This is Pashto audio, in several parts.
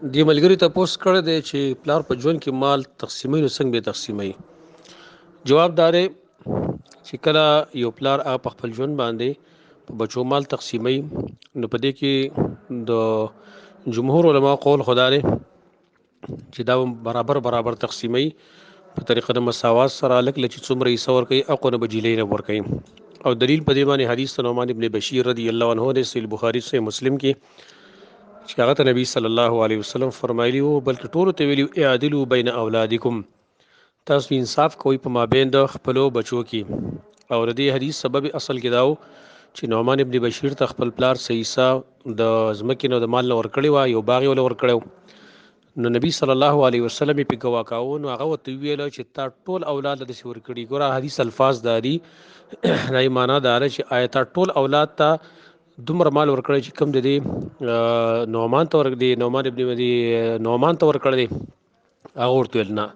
دی ملګری تاسو کړه دی چې پلار په ژوند کې مال تقسیمي نو څنګه به تقسیمي جواب دارې چې کله یو پلار په خپل ژوند باندې په بچو مال تقسیمي نو په دې کې د جمهور علما قول خدای چې دا برابر تقسیمي په طریقه د مساوات سره الګ لچ څومره یې سور کوي او نه بجیلې نه ور کوي او دلیل په دې باندې حدیث نعمان ابن بشیر رضی الله عنه د صحیح بخاری صحیح مسلم کې چې هغه ته نبی صلی الله علیه وسلم فرمایلی وو بلکې ټول ته ویلو اعدلوا بین اولادکم تاسو انصاف کوئ په مابین د خپلو بچو کې او د دې حدیث سبب اصل کې داو چې نعمان ابن بشیر ته خپل پلار سیسا د زمکې نو د مال نور کړی و یو باغ ول ور کړو نو نبی صلی الله علیه وسلم په گوا کاو نو هغه ته ویل چې تا ټول اولاد د سور کړي ګوره حدیث الفاظ داري نه معنا دار چې آیت ټول اولاد ته دومره مال ورکړی چې کم د دې نعمان ته ورکړي نعمان ابن مدي نعمان ته ورکړي هغه ورته نه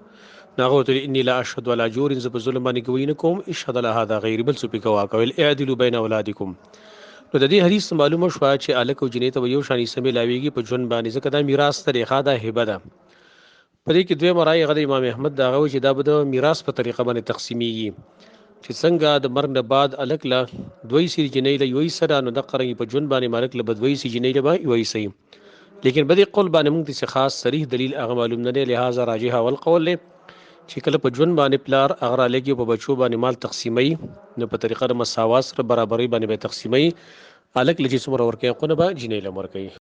هغه ورته انی لا اشهد ولا جور ز په ظلم باندې کوي نه کوم اشهد له هذا غیر بل سپی کوا کول اعدلوا بین اولادکم نو د دې حدیث معلومه شو چې الک او جنې ته یو شانی سمې لاویږي په ژوند باندې ځکه دا میراث طریقه ده هبه ده په دې کې دوی مرای غد امام احمد دا غو چې دا به د میراث په طریقه باندې تقسیمیږي چې څنګه د مرګ نه بعد الک لا دوی سری جنې له یوې سره نو د قرنګ په ژوند باندې مالک له بدوي سي جنې له یوې سي لیکن بدی قول باندې موږ څه خاص صریح دلیل هغه معلوم نه دی لہذا راجح والقول له چې کله په ژوند باندې پلار اغرا لګي په بچو باندې مال تقسیمي نو په طریقه د مساوات سره برابرۍ باندې به تقسیمي الک لږی څومره ورکه کو نه به جنې له ورکه